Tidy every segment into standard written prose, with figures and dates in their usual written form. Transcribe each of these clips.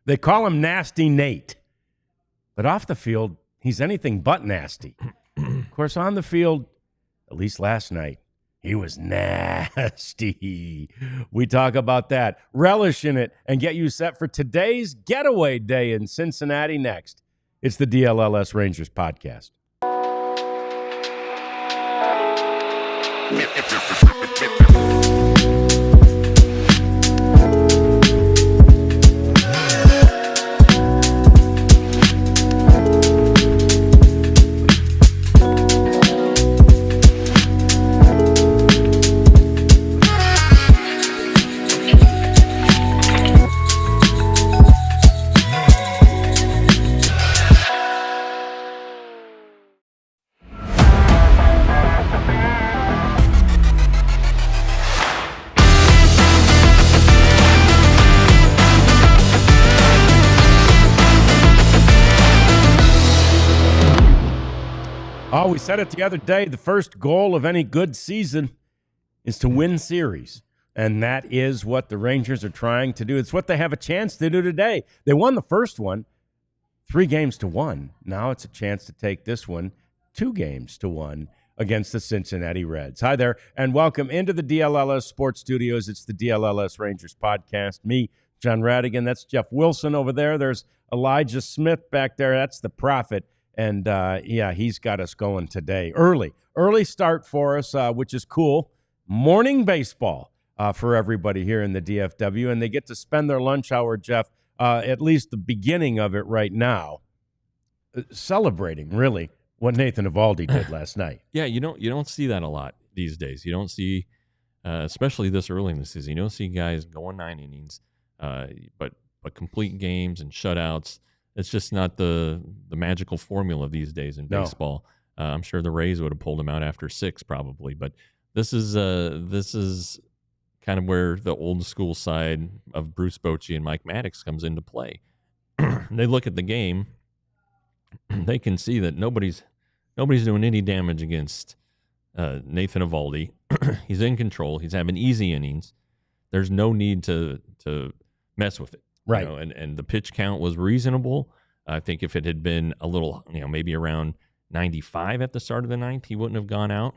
They call him Nasty Nate. But off the field, he's anything but nasty. Of course, on the field, at least last night, he was nasty. We talk about that, relish in it, and get you set for today's getaway day in Cincinnati next. It's the DLLS Rangers podcast. Oh, we said it the other day. The first goal of any good season is to win series. And that is what the Rangers are trying to do. It's what they have a chance to do today. They won the first one 3-1. Now it's a chance to take this one 2-1 against the Cincinnati Reds. Hi there, and welcome into the DLLS Sports Studios. It's the DLLS Rangers podcast. Me, John Radigan. That's Jeff Wilson over there. There's Elijah Smith back there. That's the Prophet. And, he's got us going today. Early start for us, which is cool. Morning baseball for everybody here in the DFW, and they get to spend their lunch hour, Jeff, at least the beginning of it right now, celebrating, really, what Nathan Eovaldi did last night. Yeah, you don't see that a lot these days. You don't see, especially this early in the season, you don't see guys going 9 innings, but complete games and shutouts. It's just not the magical formula these days in baseball. No. I'm sure the Rays would have pulled him out after 6 probably, but this is kind of where the old school side of Bruce Bochy and Mike Maddox comes into play. They look at the game, they can see that nobody's doing any damage against Nathan Eovaldi. He's in control. He's having easy innings. There's no need to mess with it. Right. And the pitch count was reasonable. I think if it had been a little, maybe around 95 at the start of the ninth, he wouldn't have gone out.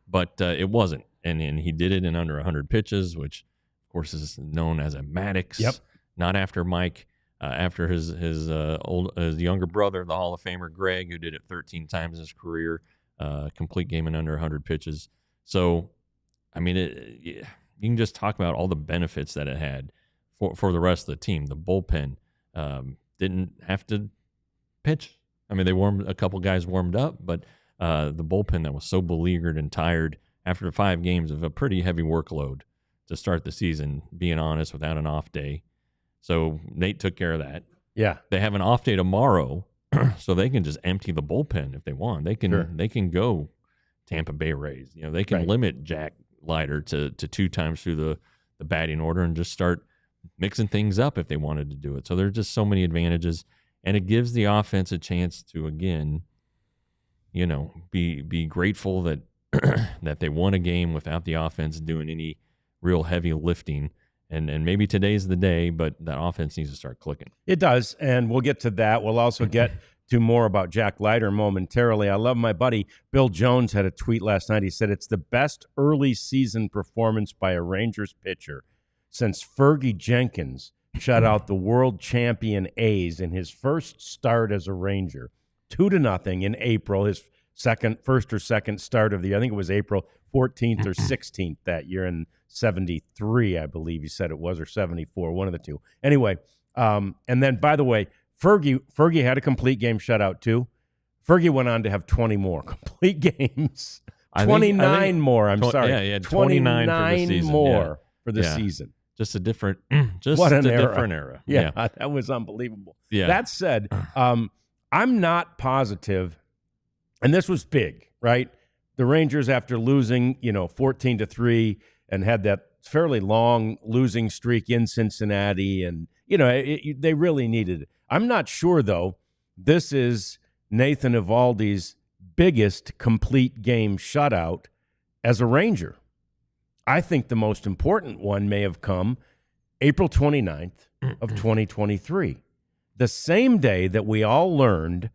But it wasn't. And he did it in under 100 pitches, which, of course, is known as a Maddox. Yep. Not after Mike, after his younger brother, the Hall of Famer Greg, who did it 13 times in his career, complete game in under 100 pitches. So, you can just talk about all the benefits that it had for the rest of the team. The bullpen didn't have to pitch. A couple guys warmed up, but the bullpen that was so beleaguered and tired after 5 games of a pretty heavy workload to start the season, being honest, without an off day. So Nate took care of that. Yeah. They have an off day tomorrow, so they can just empty the bullpen if they want. They can go Tampa Bay Rays. They can limit Jack Leiter to 2 times through the batting order and just start mixing things up if they wanted to do it. So there's just so many advantages, and it gives the offense a chance to, again, be grateful that that they won a game without the offense doing any real heavy lifting. And maybe today's the day, but that offense needs to start clicking. It does, and we'll get to that. We'll also get to more about Jack Leiter momentarily. I love my buddy Bill Jones had a tweet last night. He said it's the best early season performance by a Rangers pitcher since Fergie Jenkins shut out the world champion A's in his first start as a Ranger, 2-0 in April, his first or second start of the year. I think it was April 14th or 16th that year in 73, I believe he said it was, or 74, one of the two. Anyway, and then, by the way, Fergie had a complete game shutout too. Fergie went on to have 20 more complete games. 29 more, I'm sorry. Yeah, he had 29 for the season. More for the season. Just a different era. Yeah, that was unbelievable. Yeah. That said, I'm not positive, and this was big, right? The Rangers, after losing, 14-3 and had that fairly long losing streak in Cincinnati, and, they really needed it. I'm not sure, though, this is Nathan Eovaldi's biggest complete game shutout as a Ranger. I think the most important one may have come April 29th of 2023. the same day that we all learned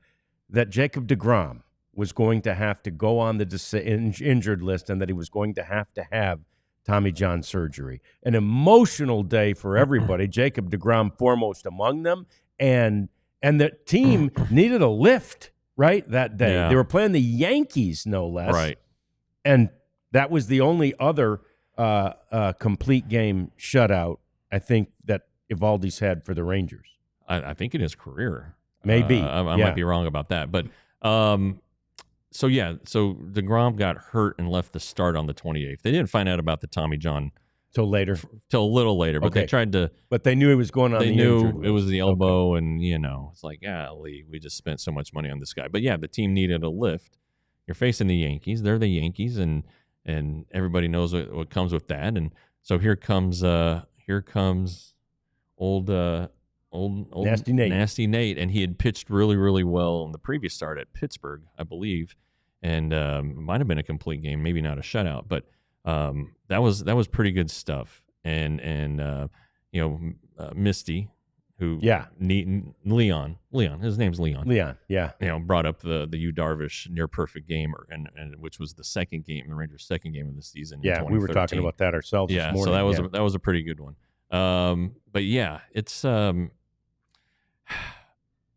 that Jacob deGrom was going to have to go on the injured list and that he was going to have Tommy John surgery. An emotional day for everybody. Jacob deGrom foremost among them, and the team needed a lift that day. Yeah. They were playing the Yankees, no less. Right. And that was the only other complete game shutout, I think, that Eovaldi's had for the Rangers. I think in his career. Maybe. I might be wrong about that. But so DeGrom got hurt and left the start on the 28th. They didn't find out about the Tommy John till a little later. But they tried to. But they knew he was going on. They knew it was the elbow, and it's like, golly, we just spent so much money on this guy. But yeah, the team needed a lift. You're facing the Yankees. They're the Yankees, and everybody knows what comes with that. And so here comes old Nasty Nate, and he had pitched really, really well in the previous start at Pittsburgh, I believe, and might have been a complete game, maybe not a shutout, but that was pretty good stuff. And Misty, who Leon, his name's Leon, brought up the Yu Darvish near perfect game, and which was the Rangers' second game of the season. Yeah, we were talking about that ourselves. Yeah, this morning. So that was a pretty good one. But yeah, it's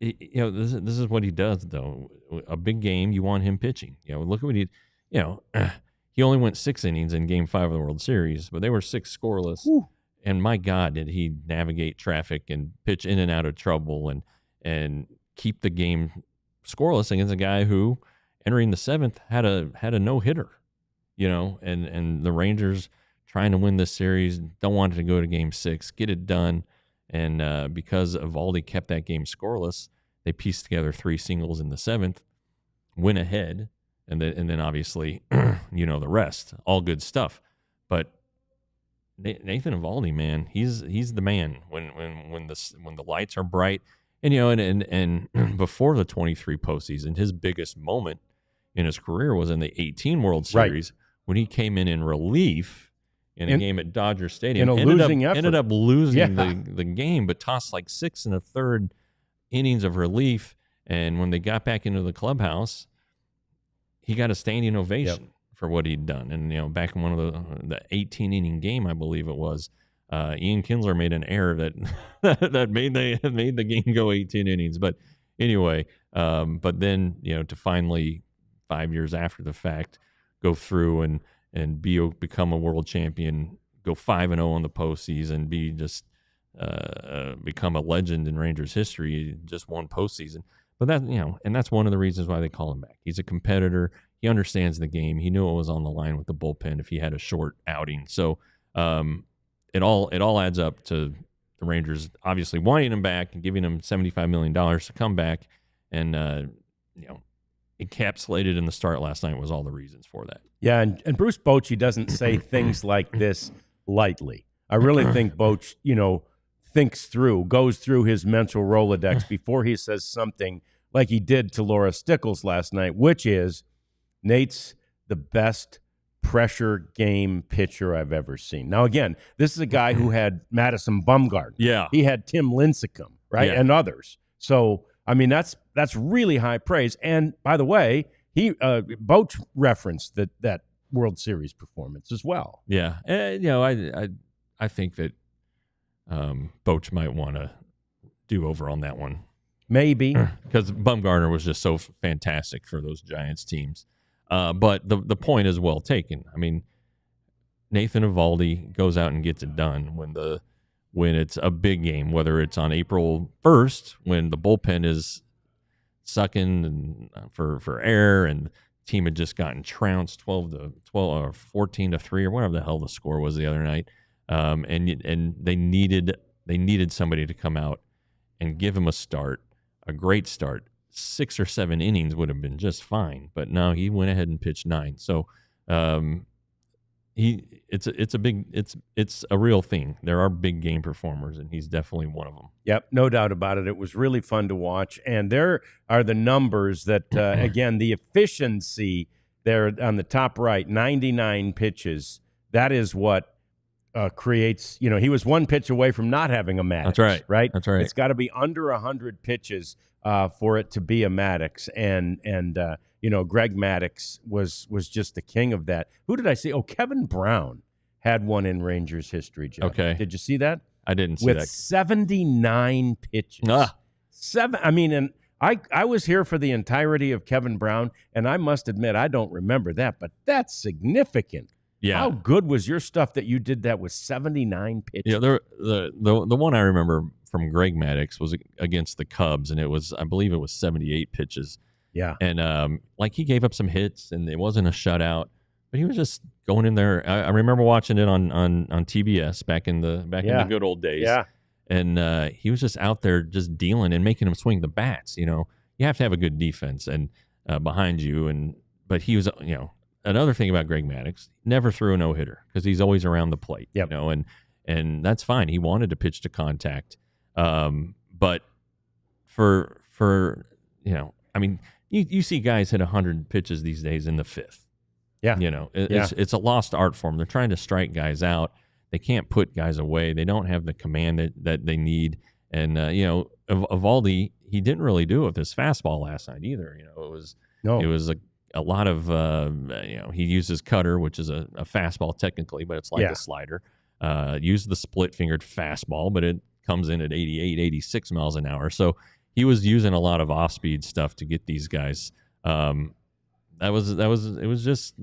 this is what he does though. A big game, you want him pitching. Look at what he only went 6 innings in Game 5 of the World Series, but they were 6 scoreless. Ooh. And my God, did he navigate traffic and pitch in and out of trouble and keep the game scoreless against a guy who, entering the 7th, had a no-hitter. And the Rangers, trying to win this series, don't want it to go to Game 6, get it done. And because Eovaldi kept that game scoreless, they pieced together 3 singles in the 7th, went ahead, and then obviously, the rest, all good stuff. But Nathan Eovaldi, man, he's the man when the lights are bright, and before the 23 postseason, his biggest moment in his career was in the 18 World Series when he came in relief. In a game at Dodger Stadium, ended up losing the game, but tossed like 6 1/3 innings of relief. And when they got back into the clubhouse, he got a standing ovation for what he'd done. And back in one of the 18-inning game, I believe it was, Ian Kinsler made an error that made the game go 18 innings. But anyway, but then to finally 5 years after the fact go through and become a world champion, go 5-0 in the postseason, be just become a legend in Rangers history, just one postseason. But that and that's one of the reasons why they call him back. He's a competitor. He understands the game. He knew it was on the line with the bullpen if he had a short outing. So it all adds up to the Rangers obviously wanting him back and giving him $75 million to come back, and encapsulated in the start last night was all the reasons for that. Yeah, and Bruce Bochy doesn't say things like this lightly. I really think Boch, goes through his mental Rolodex before he says something like he did to Laura Stickles last night, which is, Nate's the best pressure game pitcher I've ever seen. Now, again, this is a guy who had Madison Bumgarner. Yeah. He had Tim Lincecum, right, and others. So, I mean, that's really high praise. And by the way, Boch referenced that World Series performance as well. Yeah, I think that Boch might want to do over on that one, maybe, because Bumgarner was just so fantastic for those Giants teams. But the point is well taken. I mean, Nathan Eovaldi goes out and gets it done when it's a big game, whether it's on April 1st when the bullpen is sucking and for air, and the team had just gotten trounced 12 or 14-3 or whatever the hell the score was the other night, and they needed somebody to come out and give him a great start. 6 or 7 innings would have been just fine, but no, he went ahead and pitched 9. So it's a real thing. There are big game performers, and he's definitely one of them. Yep, no doubt about it. It was really fun to watch, and there are the numbers that again, the efficiency there on the top right, 99 pitches. That is what creates, he was one pitch away from not having a Maddox. That's right. Right? That's right. It's got to be under 100 pitches for it to be a Maddox. And Greg Maddux was just the king of that. Who did I see? Oh, Kevin Brown had one in Rangers history, Jeff. Okay. Did you see that? I didn't see With that. 79 pitches. And I was here for the entirety of Kevin Brown, and I must admit I don't remember that, but that's significant. Yeah. How good was your stuff that you did that with 79 pitches? Yeah, the one I remember from Greg Maddux was against the Cubs, and I believe it was 78 pitches. Yeah. And he gave up some hits, and it wasn't a shutout, but he was just going in there. I remember watching it on TBS back in the good old days. Yeah. And he was just out there just dealing and making them swing the bats. You have to have a good defense and behind you. But he was, another thing about Greg Maddux, never threw a no-hitter because he's always around the plate. Yep. And that's fine. He wanted to pitch to contact. But for you see guys hit 100 pitches these days in the fifth. Yeah. It's a lost art form. They're trying to strike guys out. They can't put guys away. They don't have the command that they need. And, Eovaldi, he didn't really do it with his fastball last night either. It was a lot of, he used his cutter, which is a fastball technically, but it's like a slider. Used the split-fingered fastball, but it comes in at 88, 86 miles an hour. So he was using a lot of off-speed stuff to get these guys. It was just,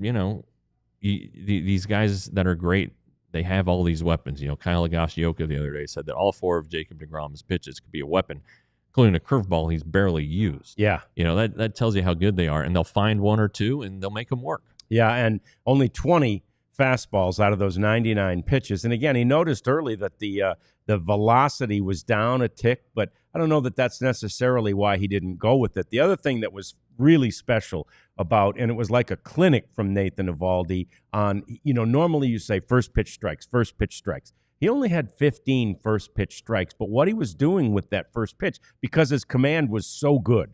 these guys that are great, they have all these weapons. Kyle Higashioka the other day said that all four of Jacob deGrom's pitches could be a weapon, including a curveball he's barely used. Yeah. That tells you how good they are, and they'll find one or two, and they'll make them work. Yeah, and only 20 fastballs out of those 99 pitches. And again, he noticed early that the velocity was down a tick, but I don't know that that's necessarily why he didn't go with it. The other thing that was really special about, and it was like a clinic from Nathan Eovaldi on, normally you say first pitch strikes. He only had 15 first pitch strikes, but what he was doing with that first pitch, because his command was so good,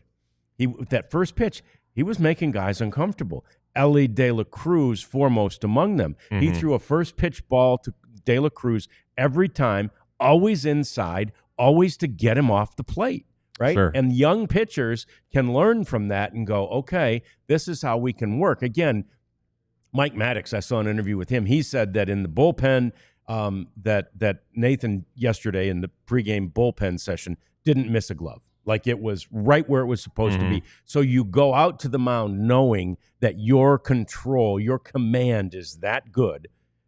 that first pitch, he was making guys uncomfortable. Elly De La Cruz foremost among them. Mm-hmm. He threw a first pitch ball to De La Cruz every time, always inside, always to get him off the plate. Right? Sure. And young pitchers can learn from that and go, okay, this is how we can work. Again, Mike Maddux, I saw an interview with him. He said that in the bullpen, that Nathan yesterday in the pregame bullpen session didn't miss a glove. Like it was right where it was supposed to be. So you go out to the mound knowing that your control, your command is that good.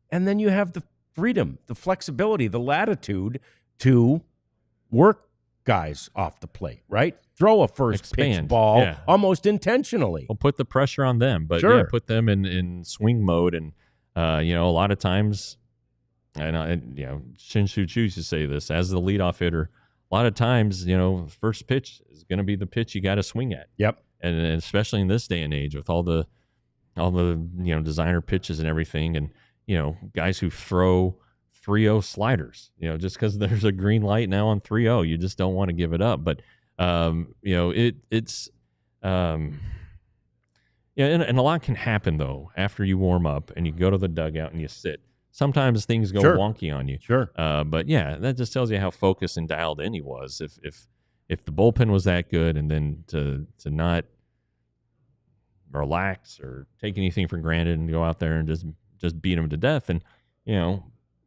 And then you have the freedom, the flexibility, the latitude to work guys off the plate, right? Throw a first pitch ball almost intentionally. Well, put the pressure on them, but put them in swing mode. And, a lot of times, and Shin-Soo Choo used to say this, as the leadoff hitter, a lot of times, first pitch is going to be the pitch you got to swing at. Yep. And especially in this day and age with all the designer pitches and everything, and, guys who throw 3-0 sliders, just because there's a green light now on 3-0, you just don't want to give it up. But and a lot can happen though after you warm up and you go to the dugout and you sit. Sometimes things go wonky on you. Sure. But that just tells you how focused and dialed in he was. If the bullpen was that good, and then to not relax or take anything for granted and go out there and just beat him to death, and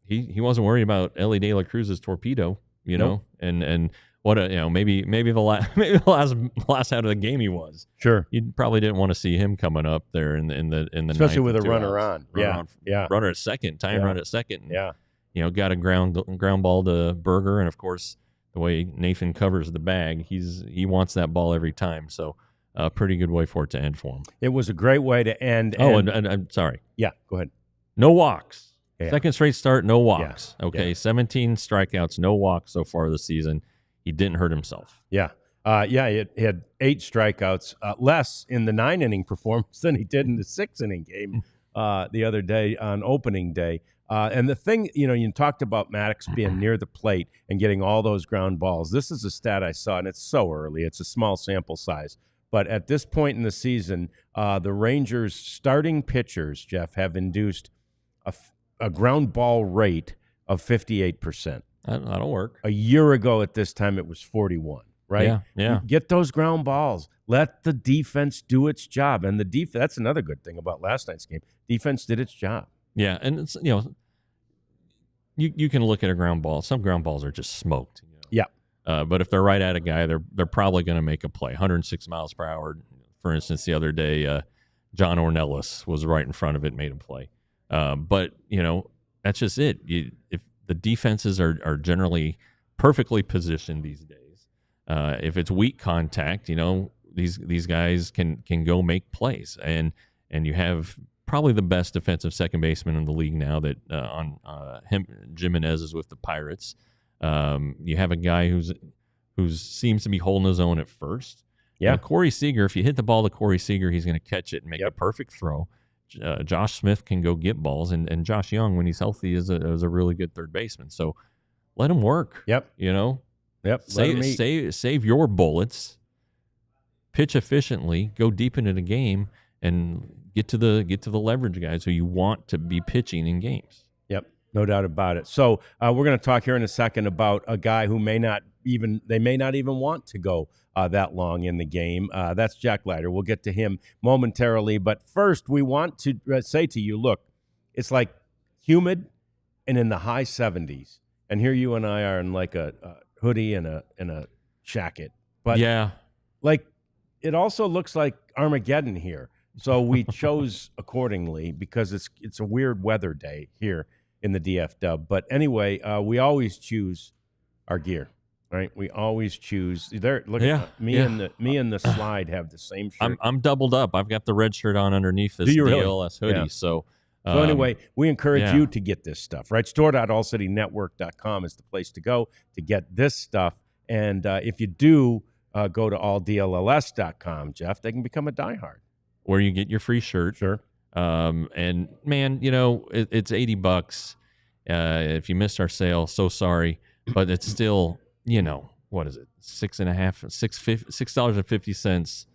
he wasn't worried about Elly De La Cruz's torpedo, Nope. and what maybe the last out of the game he was. Sure. You probably didn't want to see him coming up there in the especially ninth with a runner outs. on. Runner at second, run at second. And, got a ground ball to Berger, and of course the way Nathan covers the bag, he wants that ball every time. So a pretty good way for it to end for him. It was a great way to end. And I'm sorry. Yeah, go ahead. No walks. Yeah. Second straight start, no walks. Yeah. Okay, 17 strikeouts, no walks so far this season. He didn't hurt himself. Yeah. He had 8 strikeouts, less in the 9-inning performance than he did in the 6-inning game the other day on opening day. And the thing, you talked about Maddux being near the plate and getting all those ground balls. This is a stat I saw, and it's so early. It's a small sample size. But at this point in the season, the Rangers' starting pitchers, Jeff, have induced a ground ball rate of 58%. That'll work. A year ago at this time, it was 41, right? Yeah. Get those ground balls. Let the defense do its job. And that's another good thing about last night's game. Defense did its job. Yeah, and it's, you can look at a ground ball. Some ground balls are just smoked. Yeah. But if they're right at a guy, they're probably going to make a play. 106 miles per hour. For instance, the other day, John Ornelas was right in front of it, made a play. But that's just it. If the defenses are generally perfectly positioned these days, if it's weak contact, these guys can go make plays, and you have probably the best defensive second baseman in the league now. That Jimenez is with the Pirates. You have a guy who seems to be holding his own at first. Yeah, Corey Seager. If you hit the ball to Corey Seager, he's going to catch it and make a perfect throw. Josh Smith can go get balls, and Josh Young, when he's healthy, is a really good third baseman. So let him work. Yep. Yep. Save your bullets. Pitch efficiently. Go deep into the game, and get to the leverage guys who you want to be pitching in games. Yep. No doubt about it. So we're going to talk here in a second about a guy who may not even want to go that long in the game. That's Jack Leiter. We'll get to him momentarily. But first, we want to say to you, look, it's like humid and in the high 70s. And here you and I are in like a hoodie and a jacket. But yeah, like it also looks like Armageddon here. So we chose accordingly because it's a weird weather day here in the DF Dub. But anyway, we always choose our gear. Right, we always choose. Look at me and the slide have the same shirt. I'm doubled up. I've got the red shirt on underneath this DLLS hoodie. Yeah. So anyway, we encourage you to get this stuff. Right, store.allcitynetwork.com is the place to go to get this stuff. And if you do go to alldlls.com, Jeff, they can become a diehard. Where you get your free shirt. Sure. And man, it's $80. If you missed our sale, so sorry, but it's still. What is it? $6.50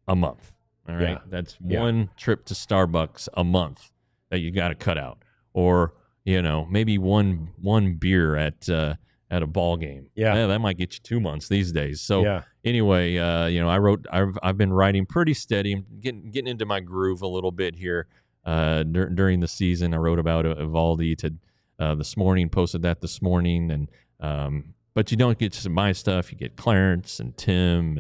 a month. All right. Yeah. That's one trip to Starbucks a month that you got to cut out. Or, maybe one beer at a ball game. Yeah. That might get you 2 months these days. So anyway, I've been writing pretty steady. I'm getting into my groove a little bit here. During the season, I wrote about Eovaldi this morning, posted that this morning. And, but you don't get just my stuff. You get Clarence and Tim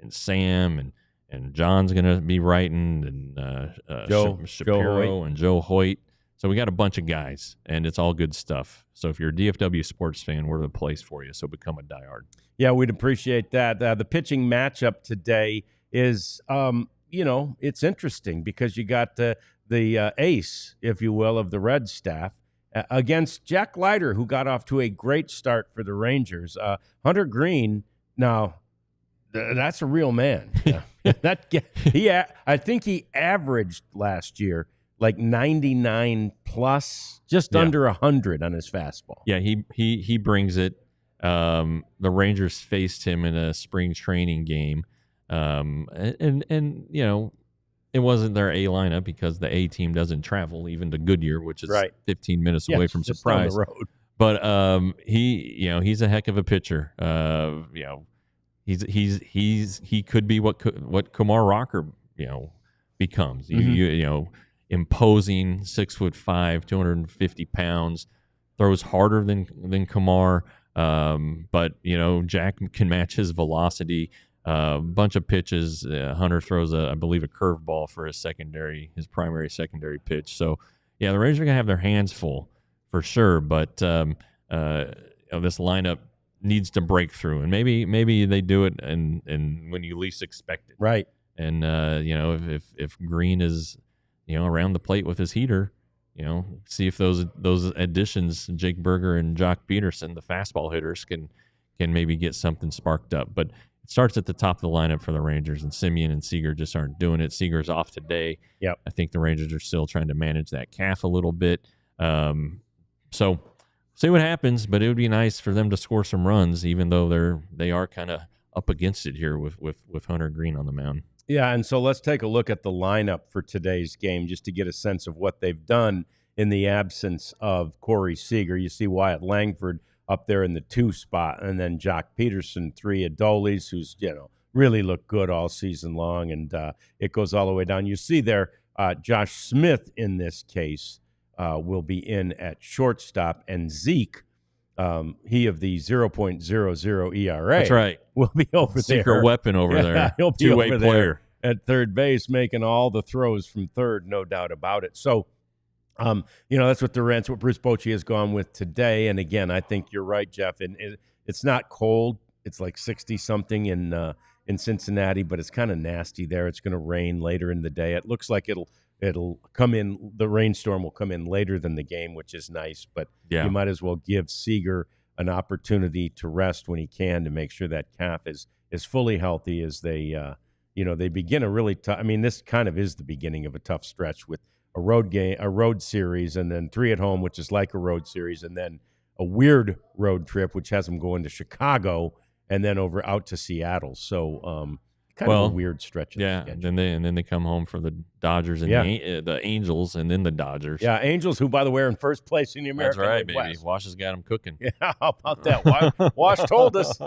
and Sam and John's going to be writing and Joe Shapiro and Joe Hoyt. So we got a bunch of guys, and it's all good stuff. So if you're a DFW sports fan, we're the place for you. So become a diehard. Yeah, we'd appreciate that. The pitching matchup today is, it's interesting because you got the ace, if you will, of the Reds staff. Against Jack Leiter, who got off to a great start for the Rangers. Hunter Green, now that's a real man. I think he averaged last year like 99 plus, just under 100 on his fastball. Yeah, he brings it. The Rangers faced him in a spring training game, and it wasn't their A lineup because the A team doesn't travel even to Goodyear, which is 15 minutes away from Surprise. Down the road. But he's a heck of a pitcher. He could be what Kumar Rocker becomes. Mm-hmm. Imposing 6'5", 250 pounds, throws harder than Kumar. But Jack can match his velocity. Bunch of pitches. Hunter throws I believe a curveball for his primary secondary pitch. So yeah, the Rangers are gonna have their hands full for sure. But this lineup needs to break through, and maybe they do it and when you least expect it. Right. And if Green is around the plate with his heater, see if those additions, Jake Berger and Jock Peterson, the fastball hitters, can maybe get something sparked up. But it starts at the top of the lineup for the Rangers, and Simeon and Seager just aren't doing it. Seager's off today. Yep. I think the Rangers are still trying to manage that calf a little bit. So see what happens, but it would be nice for them to score some runs, even though they are kind of up against it here with Hunter Green on the mound. Yeah, and so let's take a look at the lineup for today's game just to get a sense of what they've done in the absence of Corey Seager. You see Wyatt Langford up there in the 2 spot, and then Jock Peterson, 3 Adolis, who's really looked good all season long, and it goes all the way down. You see there, Josh Smith in this case will be in at shortstop, and Zeke, he of the 0.00 ERA, that's right, will be over there. Secret weapon over there. He'll be two-way over player there at third base, making all the throws from third, no doubt about it. So, that's what Bruce Bochy has gone with today. And again, I think you're right, Jeff. And it's not cold; it's like 60-something in Cincinnati, but it's kind of nasty there. It's going to rain later in the day. It looks like it'll come in. The rainstorm will come in later than the game, which is nice. But you might as well give Seager an opportunity to rest when he can, to make sure that calf is fully healthy as they they begin a really tough. I mean, this kind of is the beginning of a tough stretch with a road series, and then 3 at home, which is like a road series, and then a weird road trip, which has them going to Chicago and then out to Seattle. So kind of a weird stretch. And then they come home for the Dodgers and the Angels, and then the Dodgers. Yeah, Angels, who by the way are in first place in the American That's right, League baby. West. Wash has got them cooking. Yeah, how about that? Wash told us.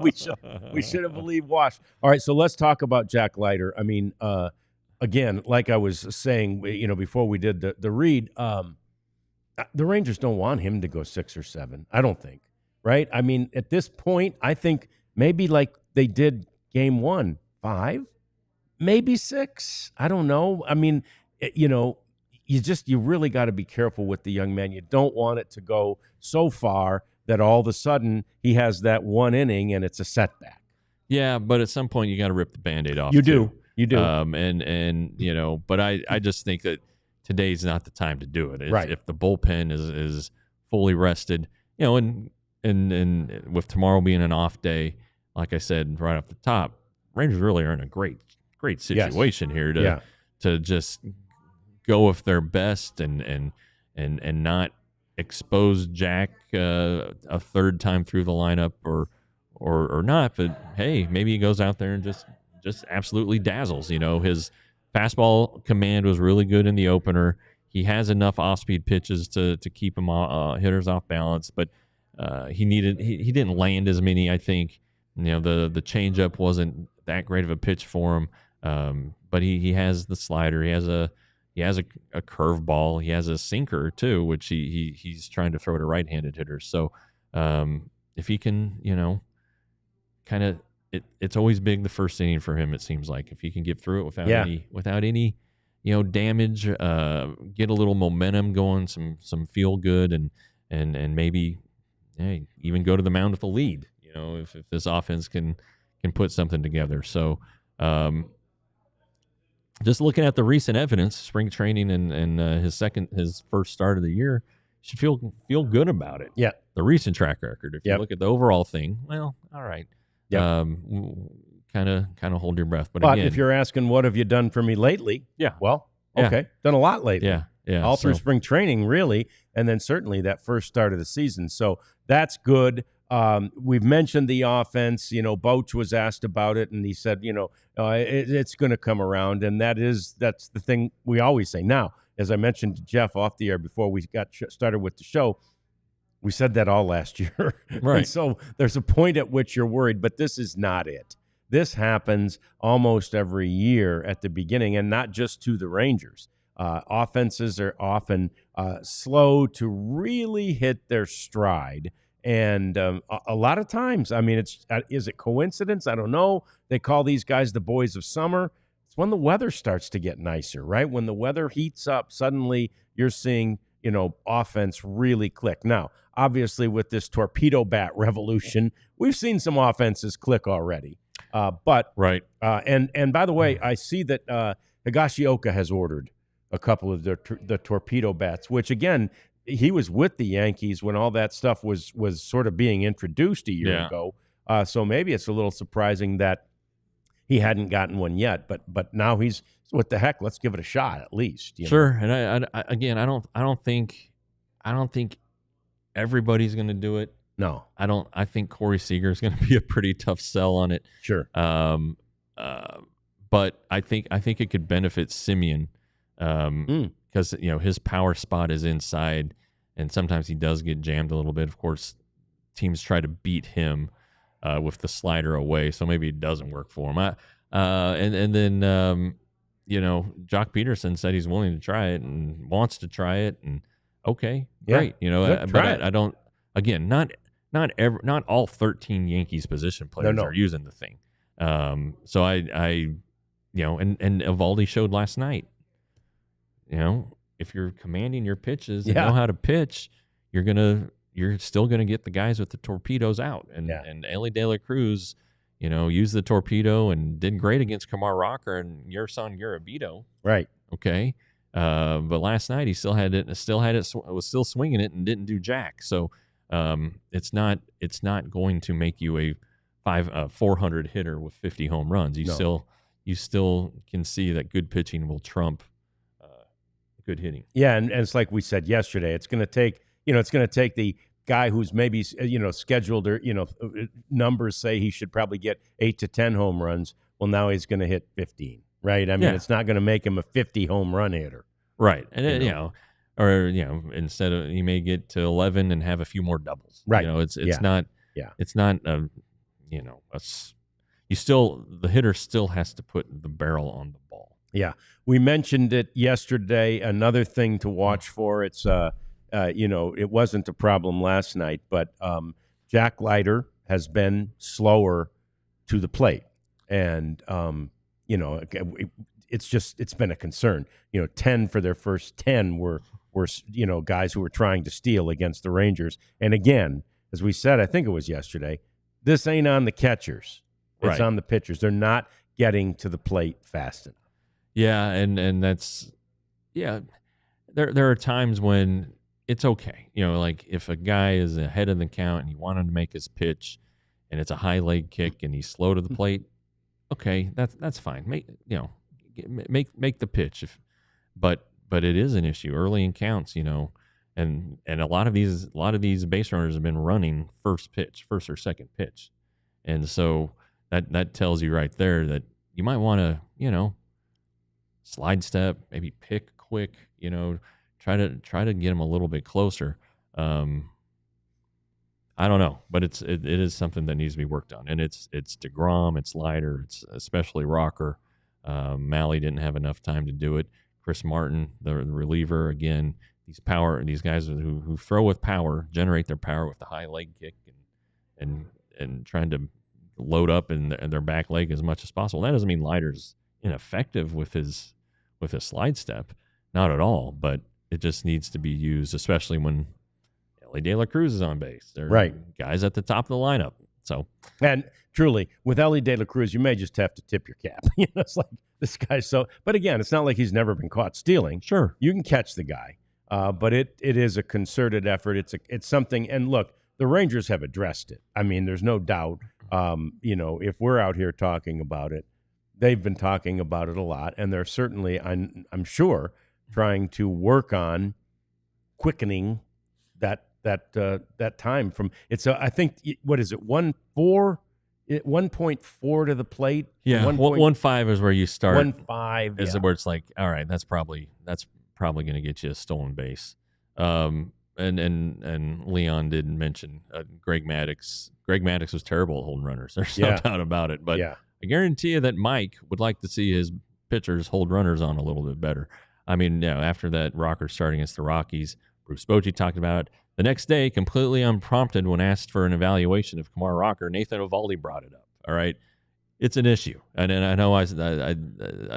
We should have believed Wash. All right, so let's talk about Jack Leiter. I mean, again, like I was saying, before we did the read, the Rangers don't want him to go 6 or 7. I don't think, right? I mean, at this point, I think maybe like they did Game 1, 5, maybe 6. I don't know. I mean, you really got to be careful with the young man. You don't want it to go so far that all of a sudden he has that 1 inning and it's a setback. Yeah, but at some point you got to rip the Band-Aid off. You do. But I just think that today's not the time to do it. Right. If the bullpen is fully rested, and with tomorrow being an off day, like I said right off the top, Rangers really are in a great situation here to just go with their best and not expose Jack a third time through the lineup or not. But hey, maybe he goes out there and just absolutely dazzles. His fastball command was really good in the opener. He has enough off-speed pitches to keep him hitters off balance, but he didn't land as many. I think the changeup wasn't that great of a pitch for him, but he has the slider. He has a curveball. He has a sinker too, which he's trying to throw to right-handed hitters. So if he can, kind of. It's always big the first inning for him. It seems like if he can get through it without any damage, get a little momentum going, some feel good, and maybe even go to the mound with a lead. If this offense can put something together. So just looking at the recent evidence, spring training and his first start of the year, should feel good about it. Yeah, the recent track record. If you look at the overall thing, well, all right. Yep. Kind of hold your breath. But again, if you're asking what have you done for me lately? Yeah. Well, okay. Done a lot lately. Yeah. All through spring training, really, and then certainly that first start of the season. So that's good. We've mentioned the offense. Boch was asked about it, and he said, it's going to come around, and that's the thing we always say. Now, as I mentioned to Jeff off the air before we got started with the show, we said that all last year. Right. And so there's a point at which you're worried, but this is not it. This happens almost every year at the beginning, and not just to the Rangers. Offenses are often slow to really hit their stride. And a lot of times, I mean, is it coincidence? I don't know. They call these guys the boys of summer. It's when the weather starts to get nicer, right? When the weather heats up, suddenly you're seeing, offense really click. Now, obviously, with this torpedo bat revolution, we've seen some offenses click already. But right. And by the way, I see that Higashioka has ordered a couple of the torpedo bats, which again, he was with the Yankees when all that stuff was sort of being introduced a year ago. So maybe it's a little surprising that he hadn't gotten one yet. But now he's, what the heck? Let's give it a shot at least. Sure. And I don't think everybody's going to do it. No, I think Corey Seager is going to be a pretty tough sell on it. Sure. But I think it could benefit Simeon, kind because his power spot is inside, and sometimes he does get jammed a little bit. Of course, teams try to beat him with the slider away, so maybe it doesn't work for him. And then Jock Peterson said he's willing to try it and wants to try it, and okay, great. But I don't. Again, not all 13 Yankees position players are using the thing. So and Eovaldi showed last night. If you're commanding your pitches and know how to pitch, you're still gonna get the guys with the torpedoes out. And Elly De La Cruz, used the torpedo and did great against Kumar Rocker and Yerson Uribido. Right. Okay. But last night he still had it, was still swinging it and didn't do jack. So it's not going to make you a 400 hitter with 50 home runs. You still can see that good pitching will trump good hitting. Yeah, and it's like we said yesterday. It's going to take the guy who's maybe scheduled or numbers say he should probably get 8 to 10 home runs. Well, now he's going to hit 15. Right. I mean, it's not going to make him a 50 home run hitter. Right. And instead of, he may get to 11 and have a few more doubles. Right. The hitter still has to put the barrel on the ball. Yeah. We mentioned it yesterday. Another thing to watch for, it's, it wasn't a problem last night, but Jack Leiter has been slower to the plate. And, it's been a concern. 10 for their first 10 were guys who were trying to steal against the Rangers. And again, as we said, I think it was yesterday, this ain't on the catchers. It's on the pitchers. They're not getting to the plate fast enough. Yeah, and that's there are times when it's okay. Like if a guy is ahead of the count and you want him to make his pitch and it's a high leg kick and he's slow to the plate, okay, that's fine. Make the pitch, but it is an issue early in counts, and a lot of these base runners have been running first or second pitch, and so that tells you right there that you might want to slide step, maybe pick quick, try to get them a little bit closer. I don't know, but it is something that needs to be worked on, and it's DeGrom, it's Leiter, it's especially Rocker. Malley didn't have enough time to do it. Chris Martin, the reliever, again, these guys who throw with power, generate their power with the high leg kick and trying to load up in their back leg as much as possible. That doesn't mean Leiter's ineffective with his slide step, not at all, but it just needs to be used, especially when Elly De La Cruz is on base. They're guys at the top of the lineup. So, and truly, with Elly De La Cruz, you may just have to tip your cap. It's like this guy's so. But again, it's not like he's never been caught stealing. Sure, you can catch the guy, but it is a concerted effort. It's something. And look, the Rangers have addressed it. I mean, there's no doubt. If we're out here talking about it, they've been talking about it a lot, and they're certainly, I'm sure, trying to work on quickening that time from it's. I think what is it 1.4 to the plate? Yeah, 1.5 is where you start. 1.5 is where it's like, all right, that's probably going to get you a stolen base. And Leon did mention Greg Maddux. Greg Maddux was terrible at holding runners. There's no doubt about it. But I guarantee you that Mike would like to see his pitchers hold runners on a little bit better. I mean, after that Rocker start against the Rockies, Bruce Bochy talked about it. The next day, completely unprompted, when asked for an evaluation of Kumar Rocker, Nathan Eovaldi brought it up. All right, it's an issue, and I know I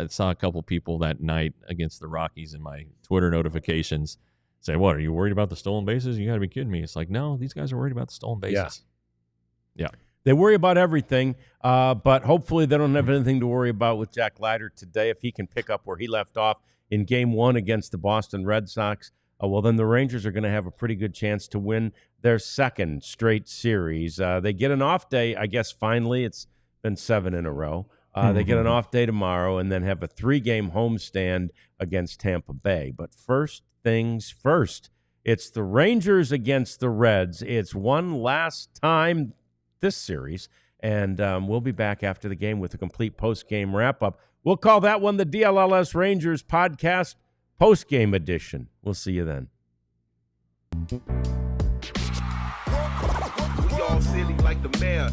saw a couple people that night against the Rockies in my Twitter notifications say, "What, are you worried about the stolen bases? You got to be kidding me!" It's like, no, these guys are worried about the stolen bases. Yeah. They worry about everything, but hopefully they don't have anything to worry about with Jack Leiter today. If he can pick up where he left off in Game 1 against the Boston Red Sox, well, then the Rangers are going to have a pretty good chance to win their second straight series. They get an off day, I guess, finally. It's been 7 in a row. They get an off day tomorrow and then have a 3-game homestand against Tampa Bay. But first things first, it's the Rangers against the Reds. It's one last time this series, and we'll be back after the game with a complete post-game wrap-up. We'll call that one the DLLS Rangers podcast post-game edition. We'll see you then. We all silly like the mayor.